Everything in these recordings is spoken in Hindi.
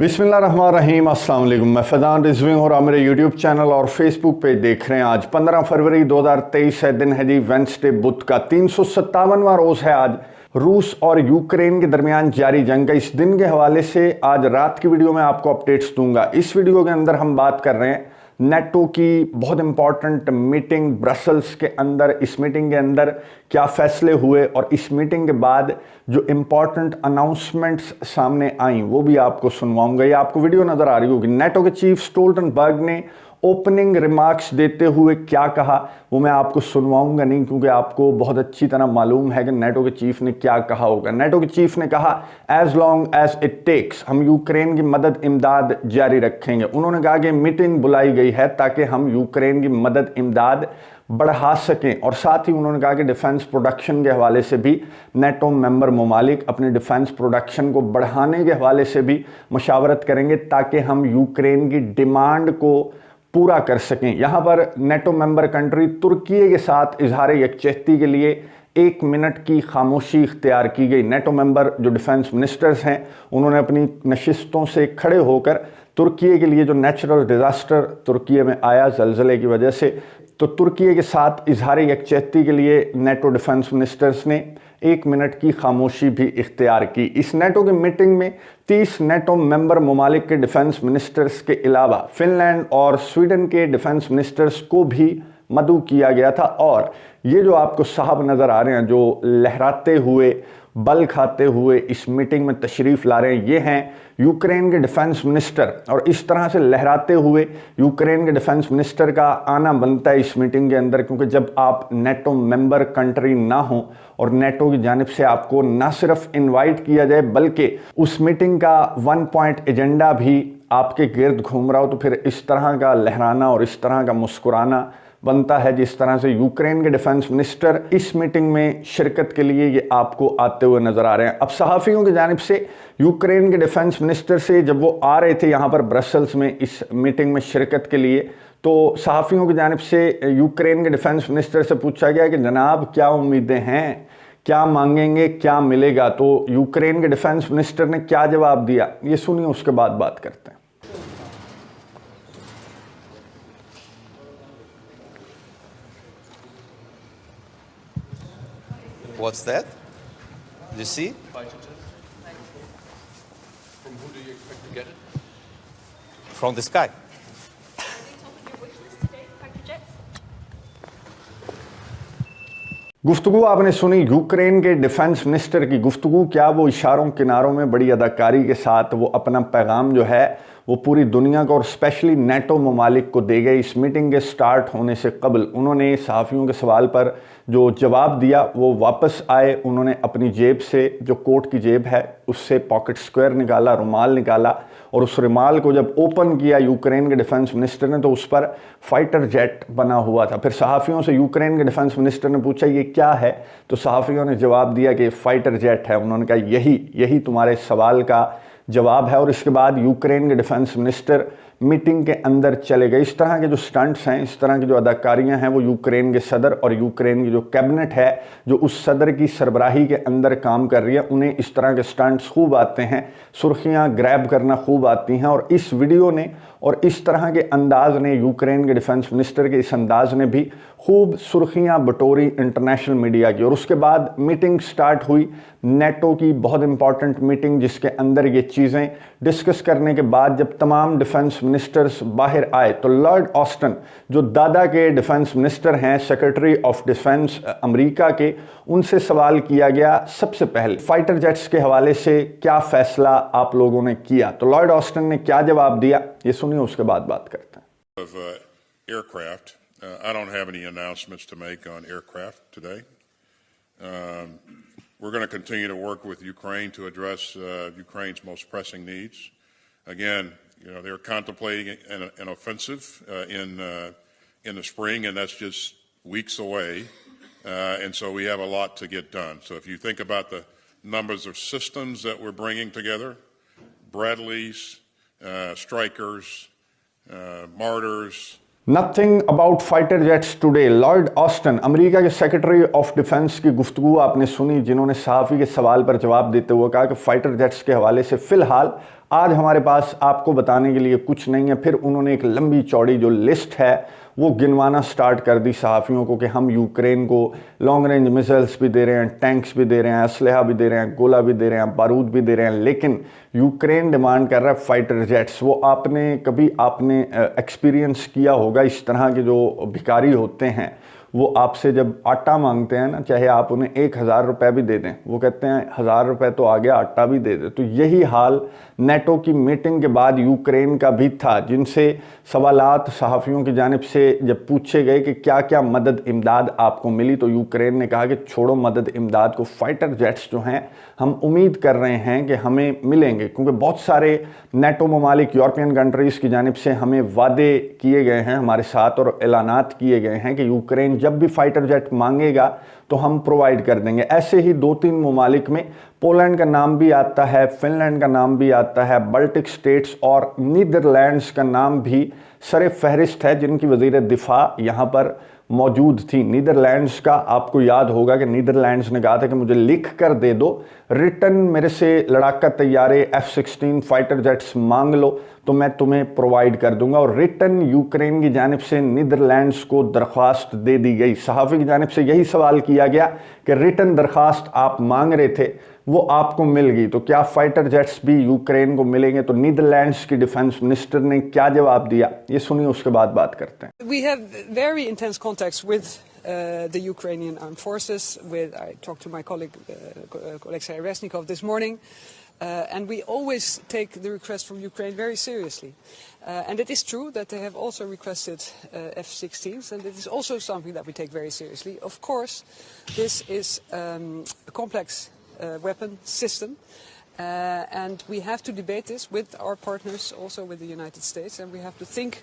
बिस्मिल्लाहिर्रहमानिर्रहीम, अस्सलाम वालेकुम। मैं फैज़ान रिजवी और आप मेरे यूट्यूब चैनल और फेसबुक पे देख रहे हैं। आज 15 फरवरी 2023 है, दिन है जी वेंसडे, बुध का 357वां रोज़ है। आज रूस और यूक्रेन के दरमियान जारी जंग का इस दिन के हवाले से आज रात की वीडियो में आपको अपडेट्स दूंगा। इस वीडियो के अंदर हम बात कर रहे हैं नेटो की बहुत इंपॉर्टेंट मीटिंग ब्रसल्स के अंदर। इस मीटिंग के अंदर क्या फैसले हुए और इस मीटिंग के बाद जो इंपॉर्टेंट अनाउंसमेंट्स सामने आई वो भी आपको सुनवाऊंगा। ये आपको वीडियो नजर आ रही होगी। नेटो के चीफ स्टोल्टनबर्ग ने ओपनिंग रिमार्क्स देते हुए क्या कहा वो मैं आपको सुनवाऊंगा नहीं, क्योंकि आपको बहुत अच्छी तरह मालूम है कि नेटो के चीफ ने क्या कहा होगा। नेटो के चीफ ने कहा as long as it takes, हम यूक्रेन की मदद इमदाद जारी रखेंगे। उन्होंने कहा कि मीटिंग बुलाई गई है ताकि हम यूक्रेन की मदद इमदाद बढ़ा सकें, और साथ ही उन्होंने कहा कि डिफेंस प्रोडक्शन के हवाले से भी नेटो मेंबर ममालिक अपने डिफेंस प्रोडक्शन को बढ़ाने के हवाले से भी मशावरत करेंगे ताकि हम यूक्रेन की डिमांड को पूरा कर सकें। यहाँ पर नेटो मेंबर कंट्री तुर्की के साथ इजहार यकजहती के लिए 1 मिनट की खामोशी इख्तियार की गई। नेटो मेंबर जो डिफेंस मिनिस्टर्स हैं उन्होंने अपनी नशिस्तों से खड़े होकर तुर्की के लिए जो नेचुरल डिज़ास्टर तुर्की में आया ज़लज़ले की वजह से, तो तुर्की के साथ इजहार यकजहती के लिए नेटो डिफेंस मिनिस्टर्स ने 1 मिनट की खामोशी भी इख्तियार की। इस नेटो की मीटिंग में 30 नेटो मेंबर ममालिक के डिफेंस मिनिस्टर्स के अलावा फिनलैंड और स्वीडन के डिफेंस मिनिस्टर्स को भी मदऊ किया गया था। और ये जो आपको साहब नज़र आ रहे हैं जो लहराते हुए बल खाते हुए इस मीटिंग में तशरीफ़ ला रहे हैं, ये हैं यूक्रेन के डिफेंस मिनिस्टर। और इस तरह से लहराते हुए यूक्रेन के डिफेंस मिनिस्टर का आना बनता है इस मीटिंग के अंदर, क्योंकि जब आप नेटो मेंबर कंट्री ना हो और नेटो की जानिब से आपको ना सिर्फ इनवाइट किया जाए बल्कि उस मीटिंग का 1 पॉइंट एजेंडा भी आपके गिर्द घूम रहा हो, तो फिर इस तरह का लहराना और इस तरह का मुस्कुराना बनता है। जिस तरह से यूक्रेन के डिफेंस मिनिस्टर इस मीटिंग में शिरकत के लिए ये आपको आते हुए नजर आ रहे हैं। अब सहाफ़ियों की जानिब से यूक्रेन के डिफेंस मिनिस्टर से जब वो आ रहे थे यहाँ पर ब्रसल्स में इस मीटिंग में शिरकत के लिए, तो सहाफ़ियों की जानिब से यूक्रेन के डिफेंस मिनिस्टर से पूछा गया कि जनाब क्या उम्मीदें हैं, क्या मांगेंगे, क्या मिलेगा। तो यूक्रेन के डिफेंस मिनिस्टर ने क्या जवाब दिया ये सुनिए, उसके बाद बात करते हैं। What's that? You see? Fighter jet. From who do you expect to get it? From the sky. Top of your wish list today, fighter jets? गुफ्तगू आपने सुनी यूक्रेन के डिफेंस मिनिस्टर की गुफ्तगू। क्या वो इशारों किनारों में बड़ी अदाकारी के साथ वो अपना पैगाम जो है वो पूरी दुनिया को और स्पेशली नेटो ममालिक को दे गए। इस मीटिंग के स्टार्ट होने से कबल उन्होंने सहाफ़ियों के सवाल पर जो जवाब दिया वो वापस आए। उन्होंने अपनी जेब से, जो कोट की जेब है उससे पॉकेट स्क्वायर निकाला, रुमाल निकाला, और उस रुमाल को जब ओपन किया यूक्रेन के डिफेंस मिनिस्टर ने तो उस पर फाइटर जेट बना हुआ था। फिर सहाफ़ियों से यूक्रेन के डिफेंस मिनिस्टर ने पूछा ये क्या है, तो सहाफ़ियों ने जवाब दिया कि फाइटर जेट है। उन्होंने कहा यही तुम्हारे सवाल का जवाब है। और इसके बाद यूक्रेन के डिफेंस मिनिस्टर मीटिंग के अंदर चले गए। इस तरह के जो स्टंट्स हैं, इस तरह की जो अदाकारियां हैं वो यूक्रेन के सदर और यूक्रेन की जो कैबिनेट है जो उस सदर की सरबराही के अंदर काम कर रही है, उन्हें इस तरह के स्टंट्स खूब आते हैं, सुर्खियां ग्रैब करना खूब आती हैं। और इस वीडियो ने और इस तरह के अंदाज ने, यूक्रेन के डिफेंस मिनिस्टर के इस अंदाज ने भी खूब सुर्खियां बटोरी इंटरनेशनल मीडिया की। और उसके बाद मीटिंग स्टार्ट हुई, नेटो की बहुत इंपॉर्टेंट मीटिंग, जिसके अंदर ये चीज़ें डिस्कस करने के बाद जब तमाम डिफेंस मिनिस्टर्स बाहर आए तो लॉर्ड ऑस्टन जो दादा के डिफेंस मिनिस्टर हैं, सेक्रेटरी ऑफ डिफेंस अमेरिका के, उनसे सवाल किया गया सबसे पहले फाइटर जेट्स के हवाले से क्या फैसला आप लोगों ने किया। तो लॉर्ड ऑस्टन ने क्या जवाब दिया ये सुनिए, उसके बाद बात करते हैं। Of aircraft, I don't have any announcements to make on aircraft today. We're going to continue to work with Ukraine to address Ukraine's most pressing needs. Again, they're contemplating an offensive in the spring, and that's just weeks away. And so we have a lot to get done. So if you think about the numbers of systems that we're bringing together, Bradleys, Strikers, Martyrs. Nothing about fighter jets today. Lloyd Austin America के सेक्रेटरी ऑफ डिफेंस की गुफ्तगू आपने सुनी, जिन्होंने सहाफ़ी के सवाल पर जवाब देते हुए कहा कि फाइटर जेट्स के हवाले से फ़िलहाल आज हमारे पास आपको बताने के लिए कुछ नहीं है। फिर उन्होंने एक लंबी चौड़ी जो लिस्ट है वो गिनवाना स्टार्ट कर दी सहाफ़ियों को कि हम यूक्रेन को लॉन्ग रेंज मिसाइल्स भी दे रहे हैं, टैंक्स भी दे रहे हैं, असलहा भी दे रहे हैं, गोला भी दे रहे हैं, बारूद भी दे रहे हैं, लेकिन यूक्रेन डिमांड कर रहा है फाइटर जेट्स। वो आपने एक्सपीरियंस किया होगा, इस तरह के जो भिखारी होते हैं वो आपसे जब आटा मांगते हैं ना, चाहे आप उन्हें 1000 रुपये भी दे दें, वो कहते हैं 1000 रुपये तो आ गया, आटा भी दे दे। तो यही हाल नेटो की मीटिंग के बाद यूक्रेन का भी था, जिनसे सवालात सहाफ़ियों की जानिब से जब पूछे गए कि क्या क्या मदद इमदाद आपको मिली, तो यूक्रेन ने कहा कि छोड़ो मदद इमदाद को, फाइटर जेट्स जो हैं हम उम्मीद कर रहे हैं कि हमें मिलेंगे, क्योंकि बहुत सारे नेटो ममालिक यूरोपियन कंट्रीज़ की जानिब से हमें वादे किए गए हैं हमारे साथ और ऐलानात किए गए हैं कि यूक्रेन जब भी फाइटर जेट मांगेगा तो हम प्रोवाइड कर देंगे। ऐसे ही 2-3 ममालिक में पोलैंड का नाम भी आता है, फिनलैंड का नाम भी आता है, बाल्टिक स्टेट्स और नीदरलैंड्स का नाम भी सरे फहरिस्त है, जिनकी वज़ीर दिफा यहाँ पर मौजूद थी। नीदरलैंड्स का आपको याद होगा कि नीदरलैंड्स ने कहा था कि मुझे लिख कर दे दो, रिटर्न मेरे से लड़ाका तैयारे F-16 फाइटर जेट्स मांग लो तो मैं तुम्हें प्रोवाइड कर दूंगा। और रिटर्न यूक्रेन की जानिब से नीदरलैंड्स को दरख्वास्त दे दी गई। सहाफ़ी की जानिब से यही सवाल किया गया कि रिटर्न दरख्वास्त आप मांग रहे थे वो आपको मिल गई, तो क्या फाइटर जेट्स भी यूक्रेन को मिलेंगे? तो नीदरलैंड्स की डिफेंस मिनिस्टर ने क्या जवाब दिया, ये सुनिए, उसके बाद बात करते हैं। We have very intense contacts with the Ukrainian armed forces. I talked to my colleague Alexei Resnikov this morning, and we always take the request from Ukraine very seriously. And it is true that they have also requested F-16s, and it is also something that we take very seriously. Of course, this is a complex weapon system, and we have to debate this with our partners, also with the United States, and we have to think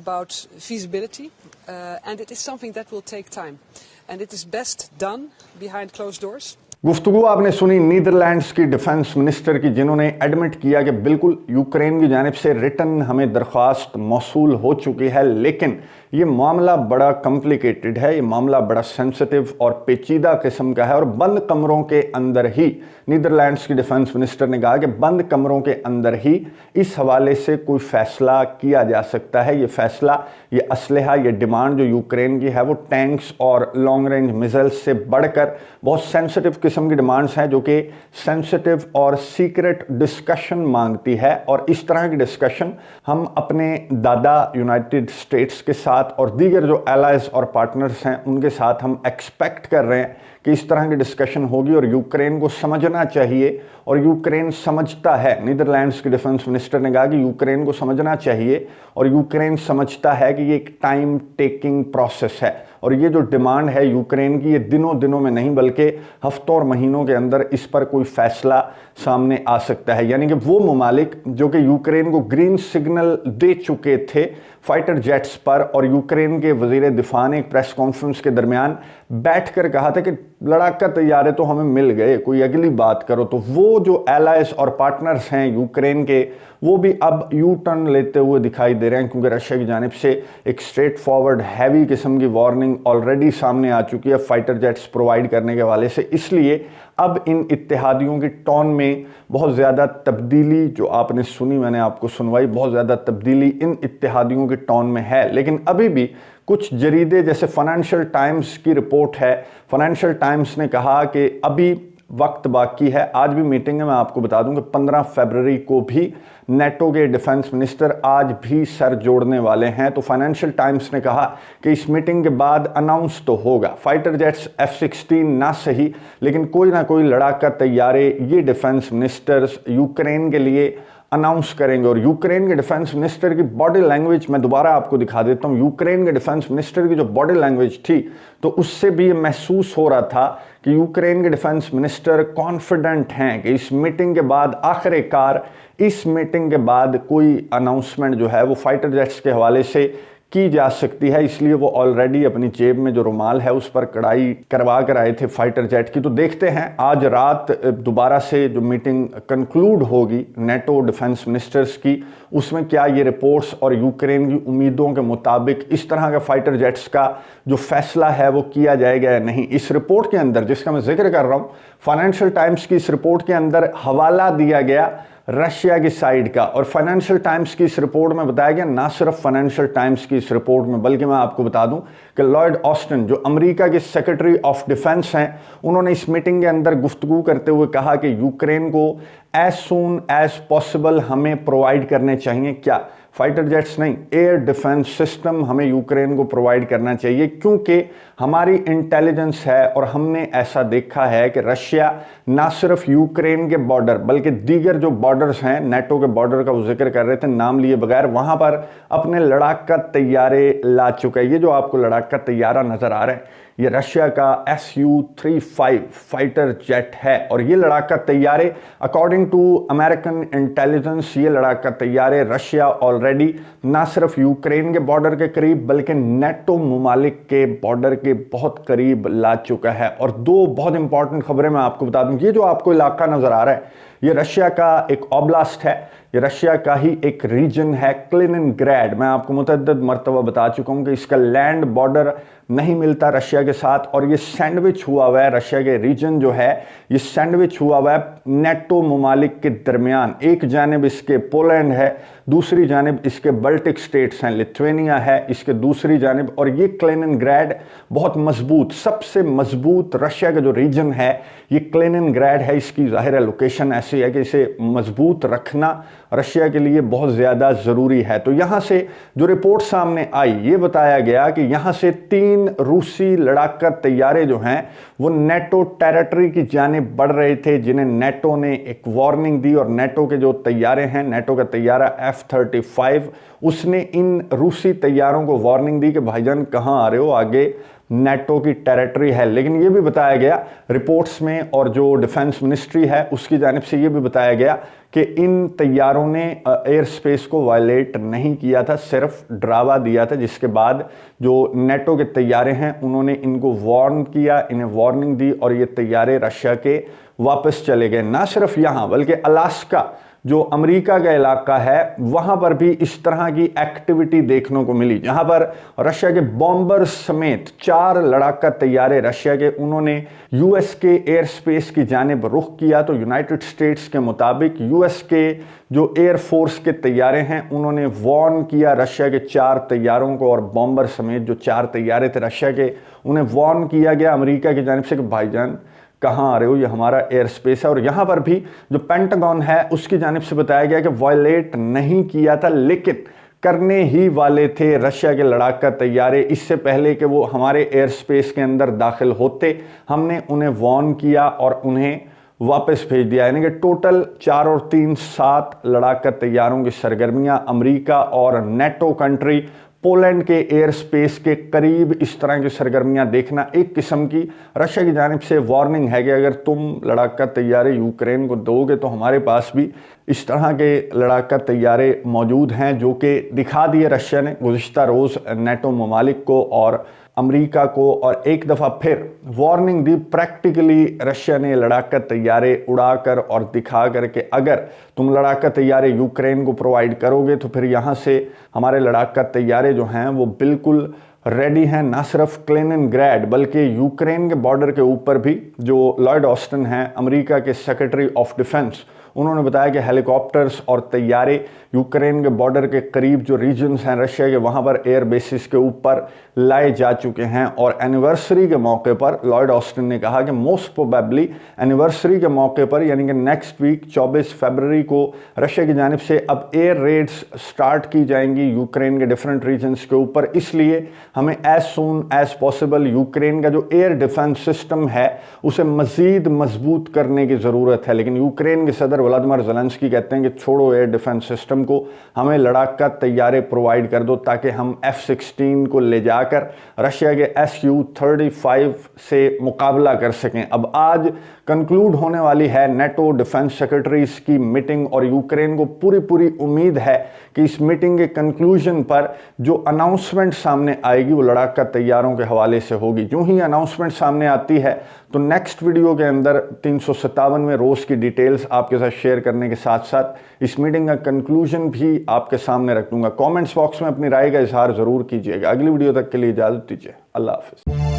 about feasibility, and it is something that will take time, and it is best done behind closed doors. गुफ्तगू आपने सुनी नीदरलैंड्स की डिफेंस मिनिस्टर की, जिन्होंने एडमिट किया कि बिल्कुल यूक्रेन की जानिब से रिटर्न हमें दरख्वास्त मौसूल हो चुकी है, लेकिन ये मामला बड़ा कॉम्प्लिकेटेड है, ये मामला बड़ा सेंसिटिव और पेचीदा किस्म का है, और बंद कमरों के अंदर ही नीदरलैंड्स की डिफेंस मिनिस्टर ने कहा कि बंद कमरों के अंदर ही इस हवाले से कोई फ़ैसला किया जा सकता है। ये फ़ैसला, ये असलहा, ये डिमांड जो यूक्रेन की है वो टैंक्स और लॉन्ग रेंज मिसाइल्स से बढ़कर बहुत सेंसिटिव किस्म की डिमांड्स हैं, जो कि सेंसिटिव और सीक्रेट डिस्कशन मांगती है। और इस तरह की डिस्कशन हम अपने दादा यूनाइटेड स्टेट्स के साथ और दीगर जो एलाइज और पार्टनर्स हैं उनके साथ हम एक्सपेक्ट कर रहे हैं कि इस तरह की डिस्कशन होगी, और यूक्रेन को समझना चाहिए, और यूक्रेन समझता है। नीदरलैंड्स के डिफेंस मिनिस्टर ने कहा कि यूक्रेन को समझना चाहिए, और यूक्रेन समझता है कि ये एक टाइम टेकिंग प्रोसेस है, और ये जो डिमांड है यूक्रेन की, ये दिनों में नहीं बल्कि हफ्तों और महीनों के अंदर इस पर कोई फैसला सामने आ सकता है। यानी कि वो ममालिक जो कि यूक्रेन को ग्रीन सिग्नल दे चुके थे फाइटर जेट्स पर, और यूक्रेन के वज़ीर दिफा ने एक प्रेस कॉन्फ्रेंस के दरमियान बैठकर कहा था कि लड़ाका तैयारे तो हमें मिल गए, कोई अगली बात करो, तो वो जो एलाइज और पार्टनर्स हैं यूक्रेन के, वो भी अब यू टर्न लेते हुए दिखाई दे रहे हैं, क्योंकि रशिया की जानिब से एक स्ट्रेट फॉरवर्ड हैवी किस्म की वार्निंग ऑलरेडी सामने आ चुकी है फाइटर जेट्स प्रोवाइड करने के हवाले से। इसलिए अब इन इत्तेहादियों की टोन में बहुत ज़्यादा तब्दीली, जो आपने सुनी, मैंने आपको सुनवाई, बहुत ज़्यादा तब्दीली इन इत्तेहादियों की टोन में है। लेकिन अभी भी कुछ जरीदे, जैसे फाइनेंशियल टाइम्स की रिपोर्ट है, फाइनेंशियल टाइम्स ने कहा कि अभी वक्त बाकी है। आज भी मीटिंग है, मैं आपको बता दूं कि 15 फरवरी को भी नेटो के डिफेंस मिनिस्टर आज भी सर जोड़ने वाले हैं। तो फाइनेंशियल टाइम्स ने कहा कि इस मीटिंग के बाद अनाउंस तो होगा, फाइटर जेट्स F-16 ना सही, लेकिन कोई ना कोई लड़ाका तैयारे ये डिफेंस मिनिस्टर्स यूक्रेन के लिए अनाउंस करेंगे। और यूक्रेन के डिफेंस मिनिस्टर की बॉडी लैंग्वेज मैं दोबारा आपको दिखा देता हूँ। यूक्रेन के डिफेंस मिनिस्टर की जो बॉडी लैंग्वेज थी, तो उससे भी ये महसूस हो रहा था कि यूक्रेन के डिफेंस मिनिस्टर कॉन्फिडेंट हैं कि इस मीटिंग के बाद, आखिरकार इस मीटिंग के बाद कोई अनाउंसमेंट जो है वो फाइटर जेट्स के हवाले से की जा सकती है। इसलिए वो ऑलरेडी अपनी जेब में जो रुमाल है उस पर कढ़ाई करवा कर आए थे फाइटर जेट की। तो देखते हैं आज रात दोबारा से जो मीटिंग कंक्लूड होगी नेटो डिफेंस मिनिस्टर्स की, उसमें क्या ये रिपोर्ट्स और यूक्रेन की उम्मीदों के मुताबिक इस तरह का फाइटर जेट्स का जो फैसला है वो किया जाएगा या नहीं। इस रिपोर्ट के अंदर, जिसका मैं जिक्र कर रहा हूँ, फाइनेंशियल टाइम्स की इस रिपोर्ट के अंदर हवाला दिया गया रशिया की साइड का। और फाइनेंशियल टाइम्स की इस रिपोर्ट में बताया गया, ना सिर्फ फाइनेंशियल टाइम्स की इस रिपोर्ट में, बल्कि मैं आपको बता दूं कि लॉयड ऑस्टिन जो अमेरिका के सेक्रेटरी ऑफ डिफेंस हैं, उन्होंने इस मीटिंग के अंदर गुफ्तगू करते हुए कहा कि यूक्रेन को एज सून एज पॉसिबल हमें प्रोवाइड करने चाहिए, क्या फाइटर जेट्स नहीं, एयर डिफेंस सिस्टम हमें यूक्रेन को प्रोवाइड करना चाहिए, क्योंकि हमारी इंटेलिजेंस है और हमने ऐसा देखा है कि रशिया ना सिर्फ यूक्रेन के बॉर्डर बल्कि दीगर जो बॉर्डर्स हैं, नेटो के बॉर्डर का वो जिक्र कर रहे थे नाम लिए बगैर, वहां पर अपने लड़ाका तैयारे ला चुका है। ये जो आपको लड़ाका तैयारा नजर आ रहा है, ये रशिया का Su-35 फाइटर जेट है। और ये लड़ाका तैयारे अकॉर्डिंग टू अमेरिकन इंटेलिजेंस, ये लड़ाका तैयारे रशिया ऑलरेडी ना सिर्फ यूक्रेन के बॉर्डर के करीब बल्कि नेटो ममालिक के बॉर्डर के बहुत करीब ला चुका है। और दो बहुत इंपॉर्टेंट खबरें मैं आपको बता दूं, ये जो आपको इलाका नजर आ रहा है, ये रशिया का एक ऑब्लास्ट है, ये रशिया का ही एक रीजन है, कलिनिनग्राड। मैं आपको मुतअद्दिद मर्तबा बता चुका हूं कि इसका लैंड बॉर्डर नहीं मिलता रशिया के साथ, और ये सैंडविच हुआ हुआ है, रशिया के रीजन जो है ये सैंडविच हुआ हुआ है नेटो ममालिक के दरमियान। एक जानिब इसके पोलैंड है, दूसरी जानिब इसके बाल्टिक स्टेट्स हैं, लिथुआनिया है इसके दूसरी जानिब। और ये कलिनिनग्राड बहुत मजबूत, सबसे मजबूत रशिया का जो रीजन है ये कलिनिनग्राड है। इसकी जाहिर है लोकेशन ऐसी है कि इसे मजबूत रखना रशिया के लिए बहुत ज़्यादा ज़रूरी है। तो यहाँ से जो रिपोर्ट सामने आई, ये बताया गया कि यहाँ से 3 रूसी लड़ाका तैयारे जो हैं वो नेटो टेरिटरी की जानिब बढ़ रहे थे, जिन्हें नेटो ने एक वार्निंग दी। और नेटो के जो तैयारे हैं, नेटो का तैयारा F-35, उसने इन रूसी तैयारों को वार्निंग दी कि भाईजान कहाँ आ रहे हो, आगे नेटो की टेरिटरी है। लेकिन यह भी बताया गया रिपोर्ट्स में, और जो डिफेंस मिनिस्ट्री है उसकी जानिब से यह भी बताया गया कि इन तैयारों ने एयर स्पेस को वायलेट नहीं किया था, सिर्फ डरावा दिया था, जिसके बाद जो नेटो के तैयारे हैं उन्होंने इनको वार्न किया, इन्हें वार्निंग दी, और ये तैयारे रशिया के वापस चले गए। ना सिर्फ यहाँ बल्कि अलास्का जो अमेरिका का इलाका है वहां पर भी इस तरह की एक्टिविटी देखने को मिली, जहां पर रशिया के बॉम्बर समेत 4 लड़ाका तैयारे रशिया के, उन्होंने यूएस के एयर स्पेस की जानिब रुख किया। तो यूनाइटेड स्टेट्स के मुताबिक यूएस के जो एयर फोर्स के तैयारे हैं उन्होंने वार्न किया रशिया के 4 तैयारों को, और बॉम्बर समेत जो 4 तैयारे थे रशिया के, उन्हें वार्न किया गया अमेरिका की जानिब से कि भाईजान कहाँ आ रहे हो, ये हमारा एयर स्पेस है। और यहाँ पर भी जो पेंटागन है उसकी जानिब से बताया गया कि वायलेट नहीं किया था, लेकिन करने ही वाले थे रशिया के लड़ाका तैयारे। इससे पहले कि वो हमारे एयर स्पेस के अंदर दाखिल होते, हमने उन्हें वार्न किया और उन्हें वापस भेज दिया। यानी कि टोटल 4 और 3 7 लड़ाका तैयारों की सरगर्मियां अमेरिका और नेटो कंट्री पोलैंड के एयर स्पेस के करीब इस तरह की सरगर्मियां देखना एक किस्म की रशिया की जानिब से वार्निंग है कि अगर तुम लड़ाका तैयारे यूक्रेन को दोगे तो हमारे पास भी इस तरह के लड़ाका तैयारे मौजूद हैं, जो कि दिखा दिए रशिया ने गुज़िश्ता रोज़ नेटो ममालिक को और अमेरिका को, और एक दफ़ा फिर वार्निंग दी। प्रैक्टिकली रशिया ने लड़ाका तैयारे उड़ाकर और दिखा कर के अगर तुम लड़ाका तैयारे यूक्रेन को प्रोवाइड करोगे तो फिर यहाँ से हमारे लड़ाका तैयारे जो हैं वो बिल्कुल रेडी हैं, ना सिर्फ कलिनिनग्राड बल्कि यूक्रेन के बॉर्डर के ऊपर भी। जो लॉयड ऑस्टिन हैं अमेरिका के सेक्रेटरी ऑफ डिफेंस, उन्होंने बताया कि हेलीकॉप्टर्स और तैयारे यूक्रेन के बॉर्डर के करीब जो रीजन्स हैं रशिया के, वहाँ पर एयर बेसिस के ऊपर लाए जा चुके हैं। और एनिवर्सरी के मौके पर लॉयड ऑस्टिन ने कहा कि मोस्ट प्रोबेबली एनिवर्सरी के मौके पर यानी कि नेक्स्ट वीक 24 फरवरी को रशिया की जानिब से अब एयर रेड्स स्टार्ट की जाएंगी यूक्रेन के डिफरेंट रीजन्स के ऊपर। इसलिए हमें as soon as possible Ukraine का जो एयर डिफेंस सिस्टम है उसे मज़ीद मजबूत करने की ज़रूरत है। लेकिन यूक्रेन के सदर व्लादिमीर ज़ेलेंस्की कहते हैं कि छोड़ो एयर डिफेंस सिस्टम को, हमें लड़ाका तैयारे प्रोवाइड कर दो ताकि हम F-16 को ले जाकर रशिया के Su-35 से मुकाबला कर सकें। अब आज कंक्लूड होने वाली है नेटो डिफेंस सेक्रेटरीज की मीटिंग, और यूक्रेन को पूरी उम्मीद है कि इस मीटिंग के कंक्लूजन पर जो अनाउंसमेंट सामने आएगी वो लड़ाका तैयारों के हवाले से होगी। यूं ही अनाउंसमेंट सामने आती है तो नेक्स्ट वीडियो के अंदर 357वें रोज़ की डिटेल्स आपके साथ शेयर करने के साथ साथ इस मीटिंग का कंक्लूजन भी आपके सामने रख दूंगा। कमेंट्स बॉक्स में अपनी राय का इजहार ज़रूर कीजिएगा। अगली वीडियो तक के लिए इजाज़त दीजिए। अल्लाह हाफ़िज़।